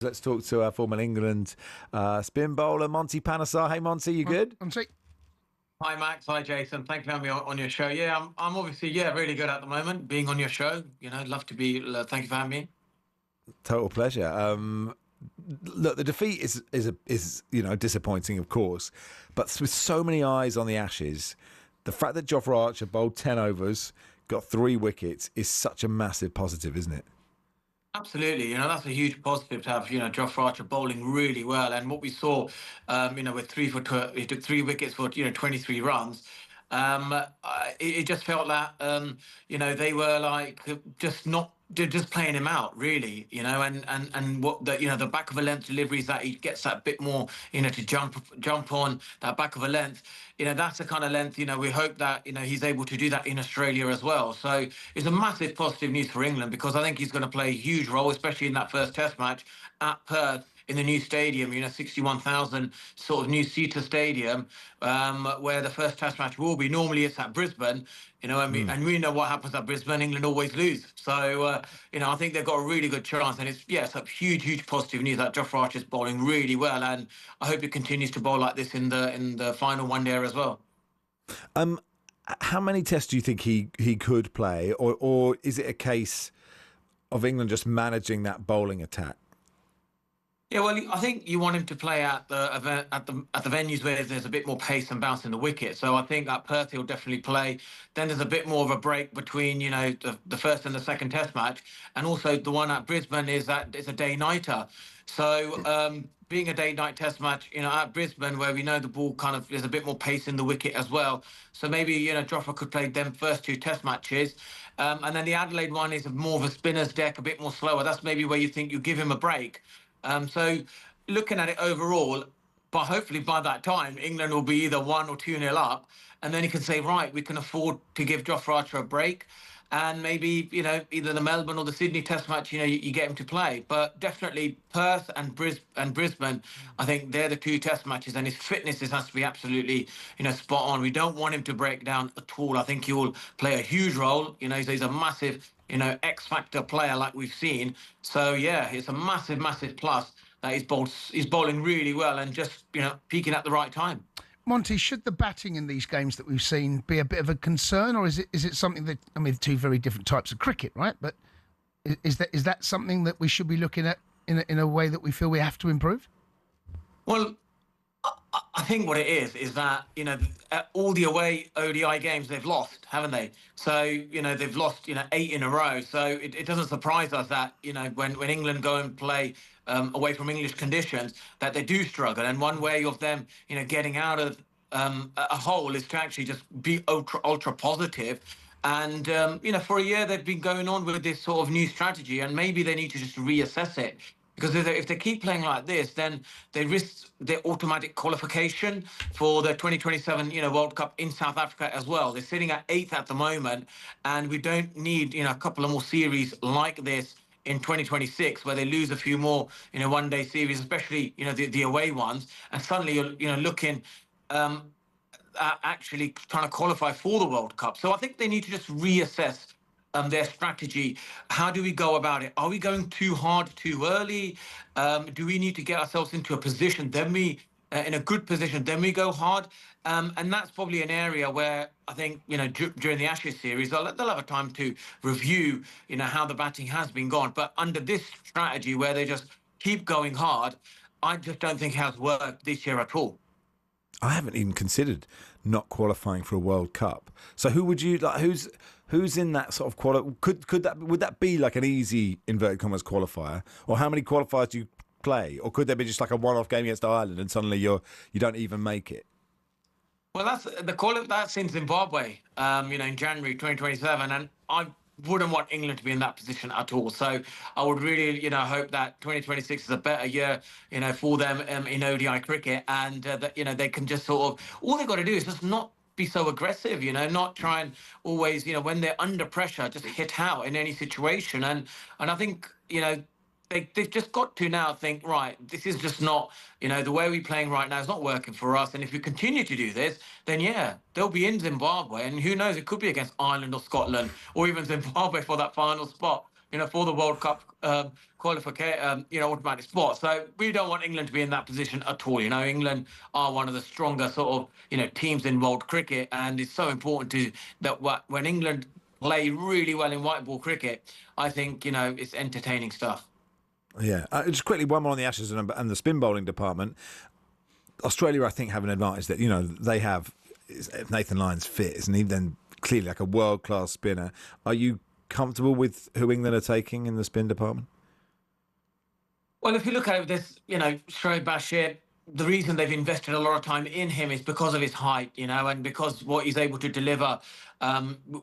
Let's talk to our former England spin bowler, Monty Panesar. Hey, Monty, you good? Monty. Hi, Max. Hi, Jason. Thank you for having me on your show. Yeah, I'm obviously, really good at the moment, being on your show. Love to be. Thank you for having me. Total pleasure. Look, the defeat is disappointing, of course, but with so many eyes on the Ashes, the fact that Jofra Archer bowled 10 overs, got 3 wickets, is such a massive positive, isn't it? Absolutely. That's a huge positive to have, Jofra Archer bowling really well. And what we saw, with he took 3 wickets for, 23 runs. It just felt that, they were like just playing him out, really, and what the back of a length deliveries that he gets that bit more, to jump on that back of a length, that's the kind of length, we hope that, he's able to do that in Australia as well. So it's a massive positive news for England, because I think he's going to play a huge role, especially in that first test match at Perth, in the new stadium, 61,000 sort of new seater stadium, where the first test match will be. Normally it's at Brisbane, and we know what happens at Brisbane. England always lose. So, I think they've got a really good chance. And it's a huge positive news that Jofra Archer's bowling really well. And I hope he continues to bowl like this in the final one day as well. How many tests do you think he could play? Or is it a case of England just managing that bowling attack? Yeah, well, I think you want him to play at the venues where there's a bit more pace and bounce in the wicket. So I think at Perth he'll definitely play. Then there's a bit more of a break between the first and the second Test match, and also the one at Brisbane is that it's a day-nighter. So being a day-night Test match, at Brisbane, where we know the ball there's a bit more pace in the wicket as well. So maybe Jofra could play them first 2 Test matches. And then the Adelaide one is more of a spinner's deck, a bit more slower. That's maybe where you think you give him a break. So looking at it overall, but hopefully by that time, England will be either 1 or 2-0 up. And then he can say, right, we can afford to give Jofra Archer a break. And maybe, either the Melbourne or the Sydney Test match, you get him to play. But definitely Perth and Brisbane, I think they're the 2 Test matches. And his fitness has to be absolutely, spot on. We don't want him to break down at all. I think he will play a huge role. He's a massive, X-factor player like we've seen. So, yeah, it's a massive plus that he's bowling really well and just, peaking at the right time. Monty, should the batting in these games that we've seen be a bit of a concern, or is it something that, 2 very different types of cricket, right? But is that something that we should be looking at in a way that we feel we have to improve? Well, I think what it is that, all the away ODI games they've lost, haven't they? So, they've lost, 8 in a row. So it doesn't surprise us that, when England go and play away from English conditions, that they do struggle. And one way of them, getting out of a hole is to actually just be ultra positive. And, for a year they've been going on with this sort of new strategy, and maybe they need to just reassess it. Because if they keep playing like this, then they risk their automatic qualification for the 2027, World Cup in South Africa as well. They're sitting at 8th at the moment, and we don't need, a couple of more series like this in 2026, where they lose a few more, one-day series, especially, the away ones, and suddenly you're looking at actually trying to qualify for the World Cup. So I think they need to just reassess their strategy. How do we go about it? Are we going too hard too early? Do we need to get ourselves into a position, then we in a good position, then we go hard? And that's probably an area where I think, during the Ashes series, they'll have a time to review, how the batting has been gone. But under this strategy where they just keep going hard, I just don't think it has worked this year at all. I haven't even considered not qualifying for a World Cup. So who would you like? Who's in that sort of would that be like an easy inverted commas qualifier, or how many qualifiers do you play, or could there be just like a one-off game against Ireland and suddenly you don't even make it? Well, that's in Zimbabwe, in January 2027, and I wouldn't want England to be in that position at all. So I would really, hope that 2026 is a better year, for them in ODI cricket, and that they can just sort of, all they've got to do is just not be so aggressive, not try and always, when they're under pressure, just hit out in any situation. And I think, they've just got to now think, right, this is just not, the way we're playing right now is not working for us. And if we continue to do this, then yeah, they'll be in Zimbabwe. And who knows, it could be against Ireland or Scotland or even Zimbabwe for that final spot. for the World Cup qualification, automatic spot. So we don't want England to be in that position at all. England are one of the stronger sort of, teams in world cricket, and it's so important that when England play really well in white ball cricket, I think, it's entertaining stuff. Yeah. Just quickly, one more on the Ashes and the spin bowling department. Australia, I think, have an advantage that, they have if Nathan Lyon's fit, isn't he? Then clearly like a world-class spinner. Are you comfortable with who England are taking in the spin department? Well, if you look at it, this, Shoaib Bashir, the reason they've invested a lot of time in him is because of his height, and because what he's able to deliver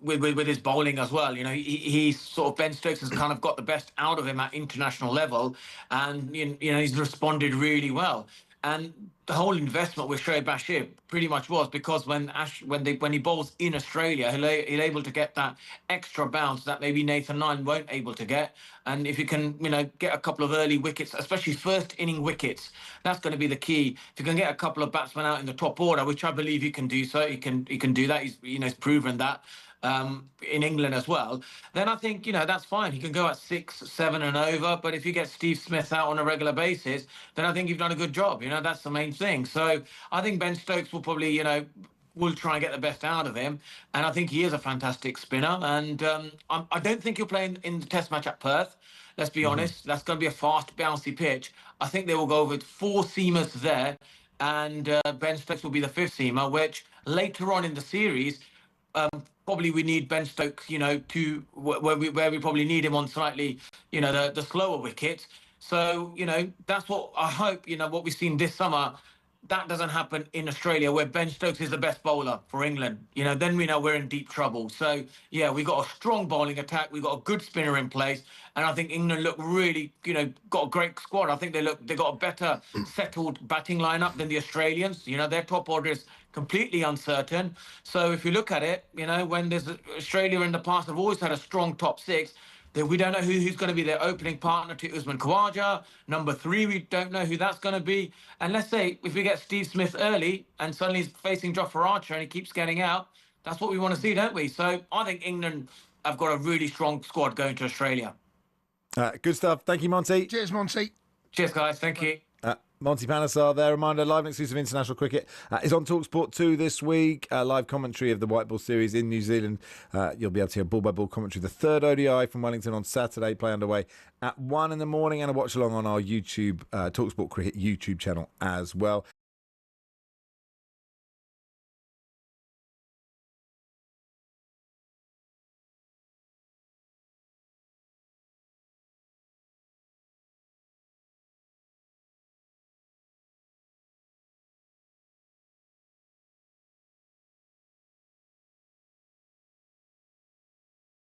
with his bowling as well. He's sort of Ben Stokes has kind of got the best out of him at international level, and he's responded really well. And the whole investment with Shoaib Bashir pretty much was because when he bowls in Australia, he'll able to get that extra bounce that maybe Nathan Lyon won't able to get. And if you can, get a couple of early wickets, especially first inning wickets, that's going to be the key. If you can get a couple of batsmen out in the top order, which I believe he can do, so he can do that. He's proven that. In England as well, then I think, that's fine. He can go at 6, 7 and over. But if you get Steve Smith out on a regular basis, then I think you've done a good job. That's the main thing. So I think Ben Stokes will probably, will try and get the best out of him. And I think he is a fantastic spinner. And I don't think he'll play in the test match at Perth. Let's be honest. That's going to be a fast, bouncy pitch. I think they will go with 4 seamers there. And Ben Stokes will be the 5th seamer, which later on in the series, probably we need Ben Stokes, to where we probably need him on slightly, the slower wickets. So, that's what I hope, what we've seen this summer, that doesn't happen in Australia where Ben Stokes is the best bowler for England. Then we know we're in deep trouble. So, yeah, we got a strong bowling attack. We got a good spinner in place. And I think England look really, got a great squad. I think they got a better settled batting lineup than the Australians. Their top order is completely uncertain. So if you look at it, when there's Australia in the past have always had a strong top 6, we don't know who's going to be their opening partner to Usman Khawaja. Number 3, we don't know who that's going to be. And let's say if we get Steve Smith early and suddenly he's facing Jofra Archer and he keeps getting out, that's what we want to see, don't we? So I think England have got a really strong squad going to Australia. Good stuff. Thank you, Monty. Cheers, Monty. Cheers, guys. Thank you. Monty Panesar there. Reminder, live and exclusive international cricket is on talkSPORT 2 this week. Live commentary of the White Ball Series in New Zealand. You'll be able to hear ball-by-ball commentary. The 3rd ODI from Wellington on Saturday. Play underway at 1 in the morning, and a watch-along on our YouTube, talkSPORT Cricket YouTube channel as well.